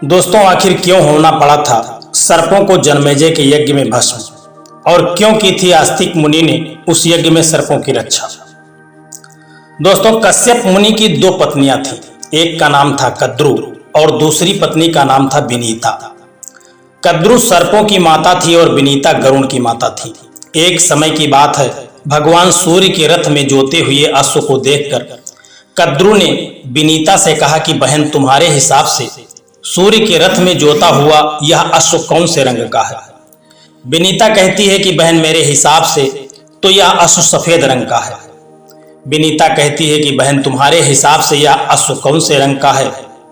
दोस्तों, आखिर क्यों होना पड़ा था सर्पों को जन्मेजय के यज्ञ में भस्म, और क्यों की थी आस्तिक मुनि ने उस यज्ञ में सर्पों की रक्षा। दोस्तों, कश्यप मुनि की दो पत्नियां थीं। एक का नाम था कद्रु और दूसरी पत्नी का नाम था विनीता। कद्रु सर्पों की माता थी और विनीता गरुण की माता थी। एक समय की बात है, भगवान सूर्य के रथ में जोते हुए अश्व को देखकर कद्रु ने विनीता से कहा कि बहन, तुम्हारे हिसाब से सूर्य के रथ में जोता हुआ यह अश्व कौन से रंग का है। विनीता कहती है कि बहन, मेरे हिसाब से तो यह अश्व सफेद रंग का है। विनीता कहती है कि बहन, तुम्हारे हिसाब से यह अश्व कौन से रंग का है।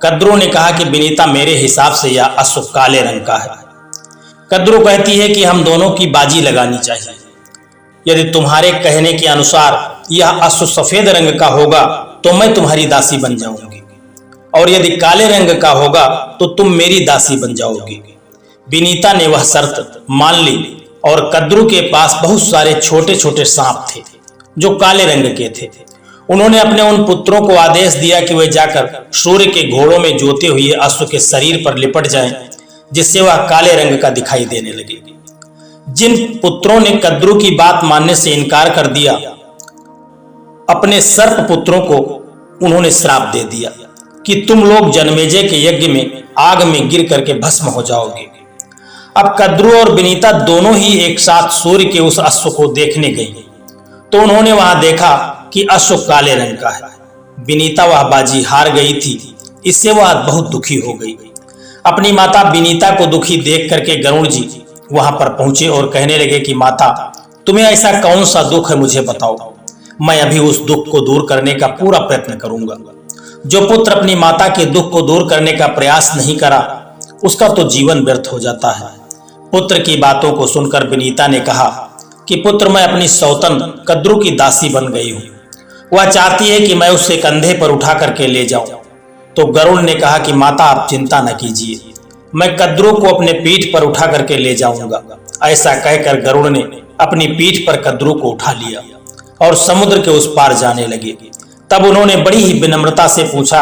कद्रु ने कहा कि विनीता, मेरे हिसाब से यह अश्व काले रंग का है। कद्रु कहती है कि हम दोनों की बाजी लगानी चाहिए। यदि तुम्हारे कहने के अनुसार यह अश्व सफेद रंग का होगा तो मैं तुम्हारी दासी बन जाऊंगी, और यदि काले रंग का होगा तो तुम मेरी दासी बन जाओगी। विनीता ने वह शर्त मान ली और कद्रु के पास बहुत सारे छोटे छोटे सांप थे जो काले रंग के थे। उन्होंने अपने उन पुत्रों को आदेश दिया कि वे जाकर सूर्य के घोड़ों में जोते हुए अश्व के शरीर पर लिपट जाएं, जिससे वह काले रंग का दिखाई देने लगे। जिन पुत्रों ने कद्रु की बात मानने से इनकार कर दिया, अपने सर्प पुत्रों को उन्होंने श्राप दे दिया कि तुम लोग जन्मेजय के यज्ञ में आग में गिर करके भस्म हो जाओगे। अब कद्रु और विनीता दोनों ही एक साथ सूर्य के उस अश्व को देखने गई, तो उन्होंने वहां देखा कि अश्व काले रंग का है। विनीता वह बाजी हार गई थी, इससे वह बहुत दुखी हो गई। अपनी माता विनीता को दुखी देख करके गरुड़ जी वहां पर पहुंचे और कहने लगे कि माता, तुम्हें ऐसा कौन सा दुख है, मुझे बताओ। मैं अभी उस दुख को दूर करने का पूरा प्रयत्न करूंगा। जो पुत्र अपनी माता के दुख को दूर करने का प्रयास नहीं करा, उसका तो जीवन व्यर्थ हो जाता है। पुत्र की बातों को सुनकर विनीता ने कहा कि पुत्र, मैं अपनी सौतन कद्रु की दासी बन गई हूं। वह चाहती है कि मैं उसे कंधे पर उठा करके ले जाऊं। तो गरुड़ ने कहा कि माता, आप चिंता न कीजिए, मैं कद्रु को अपने पीठ पर उठा करके ले जाऊंगा। ऐसा कहकर गरुड़ ने अपनी पीठ पर कद्रु को उठा लिया और समुद्र के उस पार जाने लगे। तब उन्होंने बड़ी ही विनम्रता से पूछा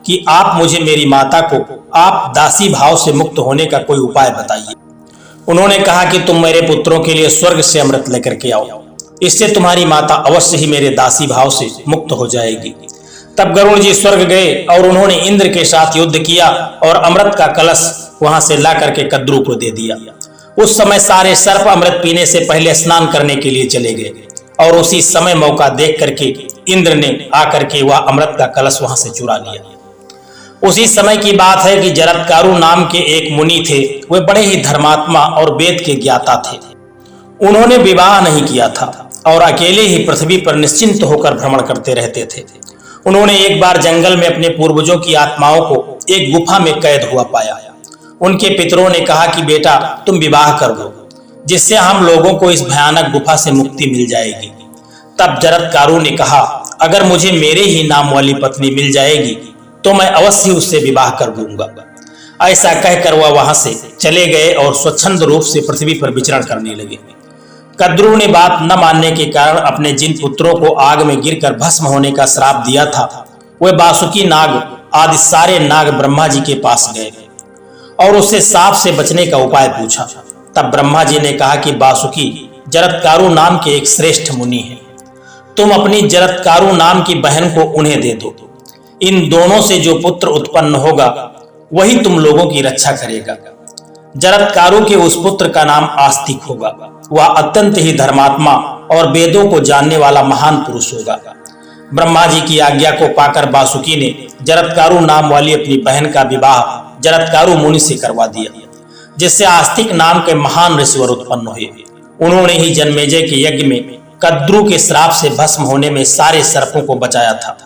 कि आप मुझे मेरी माता को आप दासी भाव से मुक्त होने का कोई उपाय बताइए। उन्होंने कहा कि तुम मेरे पुत्रों के लिए स्वर्ग से अमृत लेकर के आओ, इससे तुम्हारी माता अवश्य ही मेरे दासी भाव से मुक्त हो जाएगी। तब गरुड़ जी स्वर्ग गए और उन्होंने इंद्र के साथ युद्ध किया और अमृत का कलश वहां से ला करके कद्रु को दे दिया। उस समय सारे सर्प अमृत पीने से पहले स्नान करने के लिए चले गए और उसी समय मौका देख करके इंद्र ने आकर के वह अमृत का कलश वहां से चुरा लिया। उसी समय की बात है कि जरत्कारु नाम के एक मुनि थे। वे बड़े ही धर्मात्मा और वेद के ज्ञाता थे। उन्होंने विवाह नहीं किया था और अकेले ही पृथ्वी पर निश्चिंत होकर भ्रमण करते रहते थे। उन्होंने एक बार जंगल में अपने पूर्वजों की आत्माओं को एक गुफा में कैद हुआ पाया। उनके पितरों ने कहा कि बेटा, तुम विवाह कर दो, जिससे हम लोगों को इस भयानक गुफा से मुक्ति मिल जाएगी। तब जरत्कारु ने कहा, अगर मुझे मेरे ही नाम वाली पत्नी मिल जाएगी तो मैं अवश्य उससे विवाह कर दूंगा। ऐसा कहकर वह वहां से चले गए और स्वच्छंद रूप से पृथ्वी पर विचरण करने लगे। कद्रु ने बात न मानने के कारण अपने जिन पुत्रों को आग में गिरकर भस्म होने का श्राप दिया था, वे वासुकी नाग आदि सारे नाग ब्रह्मा जी के पास गए और उससे सांप से बचने का उपाय पूछा। तब ब्रह्मा जी ने कहा कि वासुकी जरत्कारु नाम के एक श्रेष्ठ मुनि हैं, तुम अपनी जरत्कारु नाम की बहन को उन्हें दे दो। इन दोनों से जो पुत्र उत्पन्न होगा वही तुम लोगों की रक्षा करेगा। जरत्कारु के उस पुत्र का नाम आस्तिक होगा। वह अत्यंत ही धर्मात्मा और वेदों को जानने वाला महान पुरुष होगा। ब्रह्मा जी की आज्ञा को पाकर वासुकी ने जरत्कारु नाम वाली अपनी बहन का विवाह जरत्कारु मुनि से करवा दिया, जिससे आस्तिक नाम के महान ऋषिवर उत्पन्न हुए। उन्होंने ही जन्मेजय के यज्ञ में कद्रु के श्राप से भस्म होने में सारे सर्पों को बचाया था।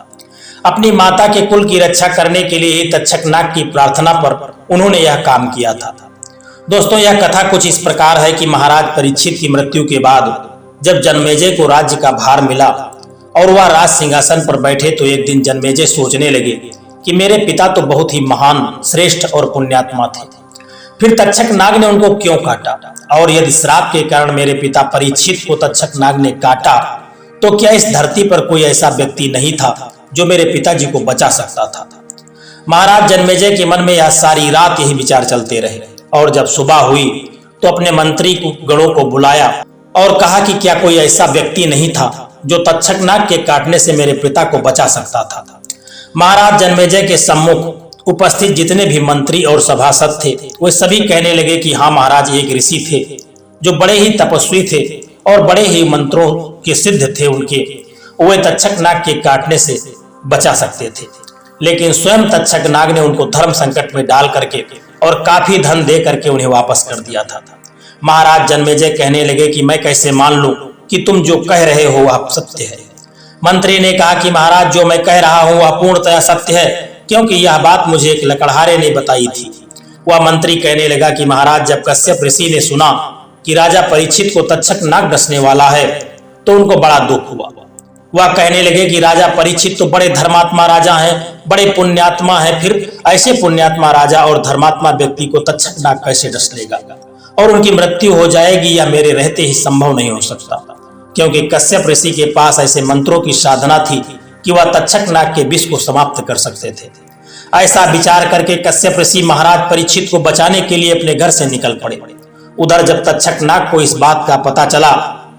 अपनी माता के कुल की रक्षा करने के लिए ही तक्षक नाग की प्रार्थना पर उन्होंने यह काम किया था। दोस्तों, यह कथा कुछ इस प्रकार है कि महाराज परीक्षित की मृत्यु के बाद जब जन्मेजय को राज्य का भार मिला और वह राज सिंहासन पर बैठे, तो एक दिन जन्मेजय सोचने लगे कि मेरे पिता तो बहुत ही महान, श्रेष्ठ और पुण्यात्मा थे, फिर तक्षक नाग ने उनको क्यों काटा, और यदि श्राप के कारण मेरे पिता परीक्षित को तक्षक नाग ने काटा, तो क्या इस धरती पर कोई ऐसा व्यक्ति नहीं था जो मेरे पिताजी को बचा सकता था। महाराज जन्मेजय के मन में यह सारी रात यही विचार चलते रहे और जब सुबह हुई तो अपने मंत्री गणों को बुलाया और कहा कि क्या कोई ऐसा व्यक्ति नहीं था जो तक्षक नाग के काटने से मेरे पिता को बचा सकता था। महाराज जन्मेजय के सम्मुख उपस्थित जितने भी मंत्री और सभासद थे वे सभी कहने लगे कि हाँ महाराज, एक ऋषि थे जो बड़े ही तपस्वी थे और बड़े ही मंत्रों के सिद्ध थे, उनके वे तक्षक नाग के काटने से बचा सकते थे। लेकिन स्वयं तक्षक नाग ने उनको धर्म संकट में डाल करके और काफी धन दे करके उन्हें वापस कर दिया था। महाराज जन्मेजय कहने लगे कि मैं कैसे मान लूं कि तुम जो कह रहे हो वह सत्य है। मंत्री ने कहा कि महाराज, जो मैं कह रहा हूं वह पूर्णतः सत्य है, क्योंकि यह बात मुझे एक लकड़हारे ने बताई थी। वह मंत्री कहने लगा कि महाराज, जब कश्यप ऋषि ने सुना कि राजा परीक्षित को तक्षक नाग डसने वाला है तो उनको बड़ा दुख हुआ। वह कहने लगे कि राजा परीक्षित तो बड़े धर्मात्मा राजा हैं, बड़े पुण्यात्मा हैं, फिर ऐसे पुण्यात्मा राजा और धर्मात्मा व्यक्ति को तक्षक नाग कैसे डस लेगा और उनकी मृत्यु हो जाएगी, यह मेरे रहते ही संभव नहीं हो सकता। क्योंकि कश्यप ऋषि के पास ऐसे मंत्रों की साधना थी कि वह तक्षक नाग के विष को समाप्त कर सकते थे। ऐसा विचार करके कश्यप ऋषि महाराज परीक्षित को बचाने के लिए अपने घर से निकल पड़े। उधर जब तक्षक नाग को इस बात का पता चला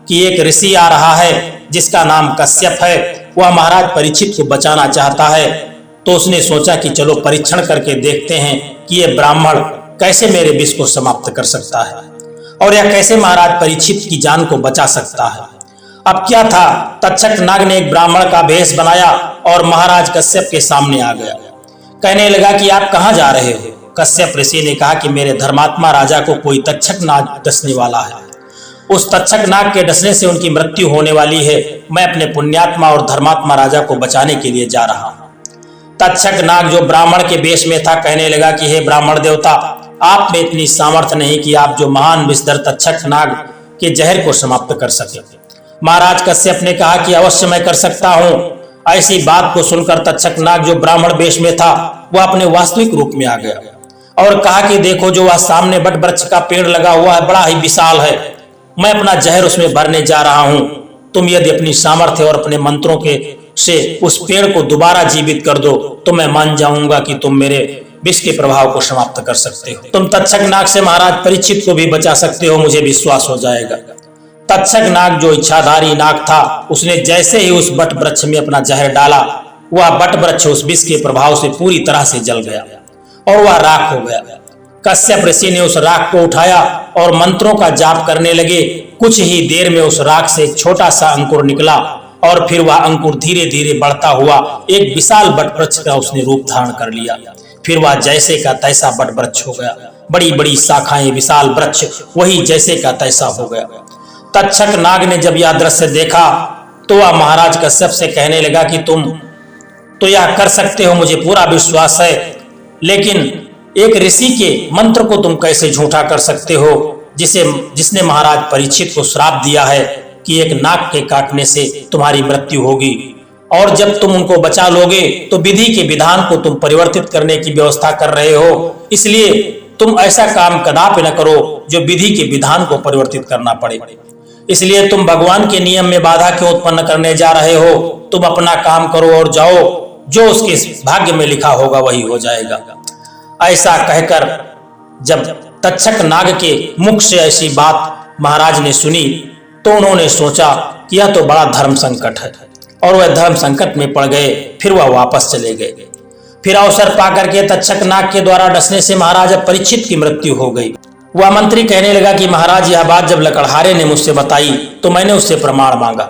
कि एक ऋषि आ रहा है जिसका नाम कश्यप है, वह महाराज परीक्षित को बचाना चाहता है, तो उसने सोचा कि चलो परीक्षण करके देखते हैं कि यह ब्राह्मण कैसे मेरे विष को समाप्त कर सकता है और यह कैसे महाराज परीक्षित की जान को बचा सकता है। अब क्या था, तक्षक नाग ने एक ब्राह्मण का भेष बनाया और महाराज कश्यप के सामने आ गया। कहने लगा कि आप कहाँ जा रहे हो। कश्यप ऋषि ने कहा कि मेरे धर्मात्मा राजा को कोई तक्षक नाग डसने वाला है, उस तक्षक नाग के डसने से उनकी मृत्यु होने वाली है। मैं अपने पुण्यात्मा और धर्मात्मा राजा को बचाने के लिए जा रहा हूं। तक्षक नाग जो ब्राह्मण के वेश में था कहने लगा कि हे ब्राह्मण देवता, आप में इतनी सामर्थ्य नहीं कि आप जो महान विषधर तक्षक नाग के जहर को समाप्त कर सके। महाराज कश्यप ने कहा कि अवश्य मैं कर सकता हूं। ऐसी बात को सुनकर तक्षक नाग जो ब्राह्मण वेश में था वह अपने वास्तविक रूप में आ गया और कहा कि देखो, जो वह सामने बट वृक्ष का पेड़ लगा हुआ है बड़ा ही विशाल है, मैं अपना जहर उसमें भरने जा रहा हूं। तुम यदि अपनी सामर्थ्य और अपने मंत्रों के से उस पेड़ को दोबारा जीवित कर दो तो मैं मान जाऊंगा कि तुम मेरे विष के प्रभाव को समाप्त कर सकते हो। तुम तक्षक नाग से महाराज परीक्षित को भी बचा सकते हो, मुझे विश्वास हो जाएगा। तक्षक नाग जो इच्छाधारी नाग था, उसने जैसे ही उस बट वृक्ष में अपना जहर डाला, वह बट वृक्ष उस विष के प्रभाव से पूरी तरह से जल गया और वह राख हो गया। कश्यप ऋषि ने उस राख को उठाया और मंत्रों का जाप करने लगे। कुछ ही देर में उस राख से एक छोटा सा अंकुर निकला और फिर वह अंकुर धीरे धीरे बढ़ता हुआ एक विशाल बट वृक्ष का उसने रूप धारण कर लिया। फिर वह जैसे का तैसा बट वृक्ष हो गया, बड़ी बड़ी शाखाएं, विशाल वृक्ष वही जैसे का तैसा हो गया। तक्षक नाग ने जब यह दृश्य देखा तो वह महाराज कश्यप से कहने लगा कि तुम तो यह कर सकते हो, मुझे पूरा विश्वास है, लेकिन एक ऋषि के मंत्र को तुम कैसे झूठा कर सकते हो जिसने महाराज परीक्षित को श्राप दिया है कि एक नाग के काटने से तुम्हारी मृत्यु होगी, और जब तुम उनको बचा लोगे तो विधि के विधान को तुम परिवर्तित करने की व्यवस्था कर रहे हो, इसलिए तुम ऐसा काम कदापि न करो जो विधि के विधान को परिवर्तित करना पड़े। इसलिए तुम भगवान के नियम में बाधा क्यों उत्पन्न करने जा रहे हो। तुम अपना काम करो और जाओ, जो उसके भाग्य में लिखा होगा वही हो जाएगा। ऐसा कहकर जब तक्षक नाग के मुख से ऐसी बात महाराज ने सुनी तो उन्होंने सोचा कि यह तो बड़ा धर्म संकट है, और वह धर्म संकट में पड़ गए। फिर वह वापस चले गए। फिर अवसर पाकर के तक्षक नाग के द्वारा डसने से महाराज परीक्षित की मृत्यु हो गई। वह मंत्री कहने लगा कि महाराज, यह बात जब लकड़हारे ने मुझसे बताई तो मैंने उससे प्रमाण मांगा।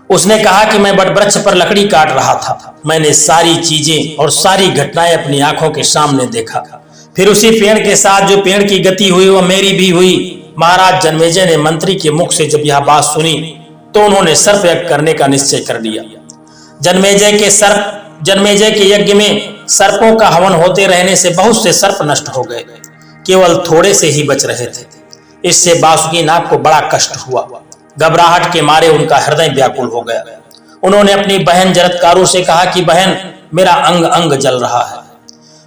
उसने कहा कि मैं बटवृक्ष पर लकड़ी काट रहा था, मैंने सारी चीजें और सारी घटनाएं अपनी आंखों के सामने देखा। फिर उसी पेड़ के साथ जो पेड़ की गति हुई वह मेरी भी हुई। महाराज जन्मेजय ने मंत्री के मुख से जब यह बात सुनी तो उन्होंने सर्प यज्ञ करने का निश्चय कर लिया। जन्मेजय के यज्ञ में सर्पों का हवन होते रहने से बहुत से सर्प नष्ट हो गए, केवल थोड़े से ही बच रहे थे। इससे बासुकी नाग को बड़ा कष्ट हुआ। घबराहट के मारे उनका हृदय व्याकुल हो गया। उन्होंने अपनी बहन जरत्कारु से कहा कि बहन, मेरा अंग अंग जल रहा है,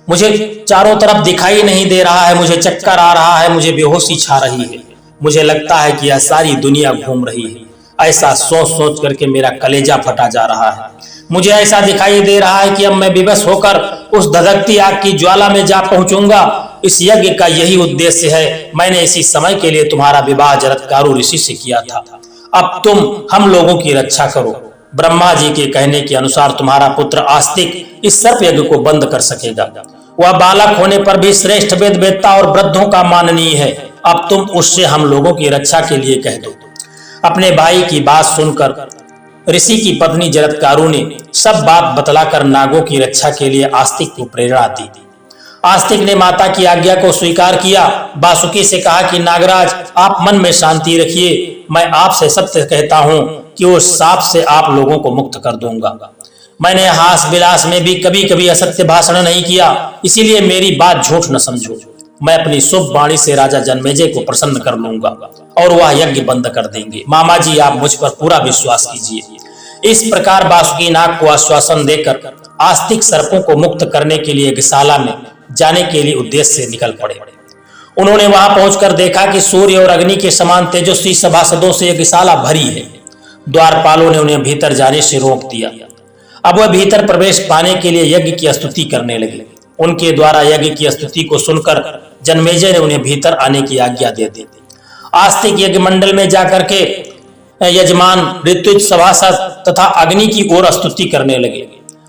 मुझे चारों तरफ दिखाई नहीं दे रहा है, मुझे चक्कर आ रहा है, मुझे बेहोशी छा रही है, मुझे लगता है कि यह सारी दुनिया घूम रही है। ऐसा सोच सोच करके मेरा कलेजा फटा जा रहा है। मुझे ऐसा दिखाई दे रहा है कि अब मैं विवश होकर उस धधकती आग की ज्वाला में जा पहुंचूंगा। इस यज्ञ का यही उद्देश्य है। मैंने इसी समय के लिए तुम्हारा विवाह जरत्कारु ऋषि से किया था। अब तुम हम लोगों की रक्षा करो। ब्रह्मा जी के कहने के अनुसार तुम्हारा पुत्र आस्तिक इस सर्प यज्ञ को बंद कर सकेगा। वह बालक होने पर भी श्रेष्ठ वेद वेदता और वृद्धों का माननीय है। अब तुम उससे हम लोगों की रक्षा के लिए कह दो। अपने भाई की बात सुनकर ऋषि की पत्नी जरत्कारु ने सब बात बतलाकर नागों की रक्षा के लिए आस्तिक को प्रेरणा दी। आस्तिक ने माता की आज्ञा को स्वीकार किया। वासुकी से कहा कि नागराज, आप मन में शांति रखिए। मैं आपसे सत्य कहता हूं कि उस सांप से आप लोगों को मुक्त कर दूंगा। मैंने हास विलास में भी कभी कभी असत्य भाषण नहीं किया, इसीलिए मेरी बात झूठ न समझो। मैं अपनी शुभ वाणी से राजा जन्मेजय को प्रसन्न कर लूंगा और वह यज्ञ बंद कर देंगे। मामा जी, आप मुझ पर पूरा विश्वास कीजिए। इस प्रकार वासुकी नाग को आश्वासन देकर आस्तिक सर्पों को मुक्त करने के लिए यज्ञशाला में जाने के लिए उद्देश्य से निकल पड़े। उन्होंने वहां पहुंचकर देखा कि सूर्य और अग्नि के समान तेजस्वी सभासदों से यज्ञशाला भरी है। द्वारपालों ने उन्हें भीतर जाने से रोक दिया। अब वह भीतर प्रवेश पाने के लिए यज्ञ की स्तुति करने लगे। उनके द्वारा यज्ञ की स्तुति को सुनकर जन्मेजय ने उन्हें भीतर आने की आज्ञा दे दी। आस्तिक यज्ञ मंडल में जाकर के यजमान, ऋत्विज, सभासद तथा अग्नि की ओर स्तुति करने लगे।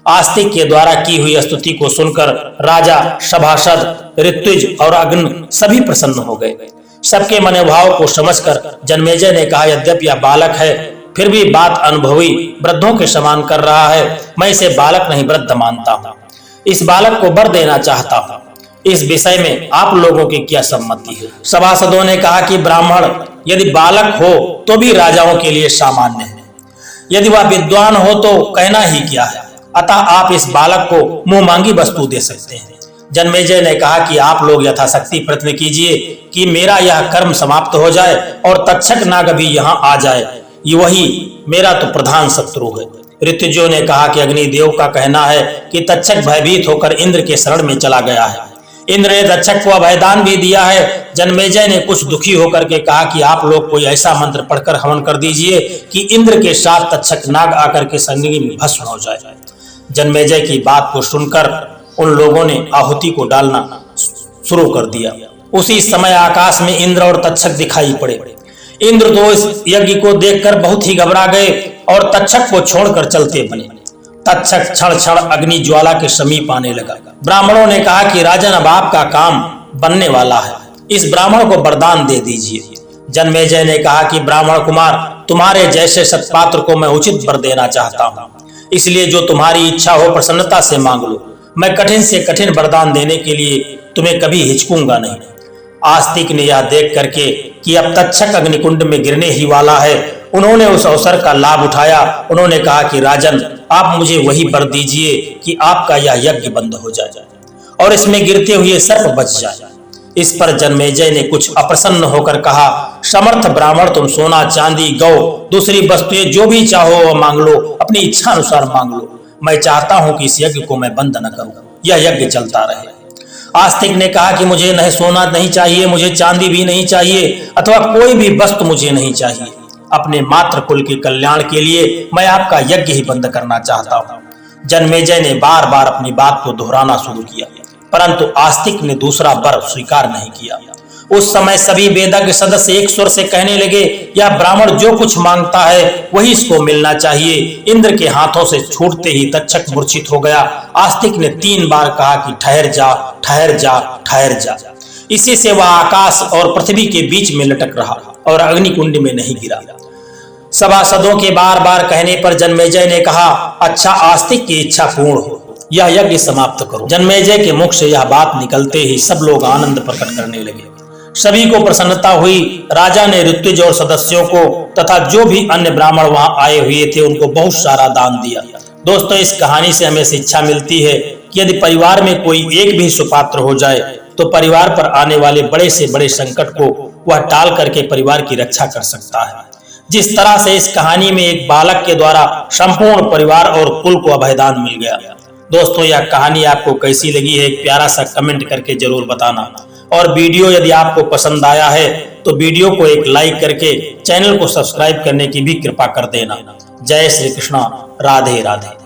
आस्तिक के द्वारा की हुई स्तुति को सुनकर राजा, सभासद, ऋत्विज और अग्नि सभी प्रसन्न हो गए। सबके मनोभाव को समझकर जन्मेजय ने कहा, यद्यपि यह बालक है फिर भी बात अनुभवी वृद्धों के समान कर रहा है। मैं इसे बालक नहीं वृद्ध मानता हूँ। इस बालक को वर देना चाहता हूँ। इस विषय में आप लोगों की क्या सम्मति है? सभासदों ने कहा कि ब्राह्मण यदि बालक हो तो भी राजाओं के लिए सामान्य है, यदि वह विद्वान हो तो कहना ही क्या है। अतः आप इस बालक को मुंह मांगी वस्तु दे सकते हैं। जन्मेजय ने कहा कि आप लोग यथाशक्ति प्रयत्न कीजिए कि मेरा यह कर्म समाप्त हो जाए और तक्षक नाग भी यहाँ आ जाए। ये वही मेरा तो प्रधान शत्रु है। ऋतुजों ने कहा कि अग्निदेव का कहना है कि तक्षक भयभीत होकर इंद्र के शरण में चला गया है। इंद्र ने तक्षक को अभयदान भी दिया है। जन्मेजय ने कुछ दुखी होकर के कहा कि आप लोग कोई ऐसा मंत्र पढ़कर हवन कर दीजिए कि इंद्र के साथ तक्षक नाग आकर के संगी में भस्म हो जाए। जन्मेजय की बात को सुनकर उन लोगों ने आहुति को डालना शुरू कर दिया। उसी समय आकाश में इंद्र और तक्षक दिखाई पड़े। इंद्र तो इस यज्ञ को देखकर बहुत ही घबरा गए और तक्षक को छोड़कर चलते बने। तक्षक क्षण क्षण अग्नि ज्वाला के समीप आने लगा। ब्राह्मणों ने कहा कि राजन, अब आपका काम बनने वाला है, इस ब्राह्मण को वरदान दे दीजिए। जन्मेजय ने कहा कि ब्राह्मण कुमार, तुम्हारे जैसे सत्पात्र को मैं उचित वर देना चाहता हूँ, इसलिए जो तुम्हारी इच्छा हो प्रसन्नता से मांग लो। मैं कठिन से कठिन वरदान देने के लिए तुम्हें कभी हिचकूंगा नहीं। आस्तिक ने यह देख करके कि अब तक्षक अग्निकुंड में गिरने ही वाला है, उन्होंने उस अवसर का लाभ उठाया। उन्होंने कहा कि राजन, आप मुझे वही वर दीजिए कि आपका यह यज्ञ बंद हो जाए और इसमें गिरते हुए सर्प बच जाए। इस पर जन्मेजय ने कुछ अप्रसन्न होकर कहा, समर्थ ब्राह्मण, तुम सोना, चांदी, गौ, दूसरी वस्तुएं जो भी चाहो वह मांग लो, अपनी इच्छा अनुसार मांग लो। मैं चाहता हूं कि इस यज्ञ को मैं बंद न करूं, यह यज्ञ चलता रहे। आस्तिक ने कहा कि मुझे नहीं सोना नहीं चाहिए, मुझे चांदी भी नहीं चाहिए, अथवा कोई भी वस्तु मुझे नहीं चाहिए। अपने मात्र कुल के कल्याण के लिए मैं आपका यज्ञ ही बंद करना चाहता हूं। जन्मेजय ने बार बार अपनी बात को दोहराना शुरू किया, परंतु आस्तिक ने दूसरा वर स्वीकार नहीं किया। उस समय सभी वेदज्ञ सदस्य एक स्वर से कहने लगे, यह ब्राह्मण जो कुछ मांगता है वही इसको मिलना चाहिए। इंद्र के हाथों से छूटते ही तक्षक मूर्छित हो गया। आस्तिक ने 3 बार कहा कि ठहर जा, ठहर जा, ठहर जा। इसी से वह आकाश और पृथ्वी के बीच में लटक रहा और अग्निकुंड में नहीं गिरा। सभासदों के बार बार कहने पर जन्मेजय ने कहा, अच्छा, आस्तिक की इच्छा पूर्ण हो, यह यज्ञ समाप्त करो। जन्मेजय के मुख से यह बात निकलते ही सब लोग आनंद प्रकट करने लगे। सभी को प्रसन्नता हुई। राजा ने ऋत्विज और सदस्यों को तथा जो भी अन्य ब्राह्मण वहां आए हुए थे उनको बहुत सारा दान दिया। दोस्तों, इस कहानी से हमें शिक्षा मिलती है कि यदि परिवार में कोई एक भी सुपात्र हो जाए तो परिवार पर आने वाले बड़े से बड़े संकट को वह टाल करके परिवार की रक्षा कर सकता है। जिस तरह से इस कहानी में एक बालक के द्वारा संपूर्ण परिवार और कुल को अभयदान मिल गया। दोस्तों, यह कहानी आपको कैसी लगी है एक प्यारा सा कमेंट करके जरूर बताना। और वीडियो यदि आपको पसंद आया है तो वीडियो को एक लाइक करके चैनल को सब्सक्राइब करने की भी कृपा कर देना। जय श्री कृष्णा, राधे राधे।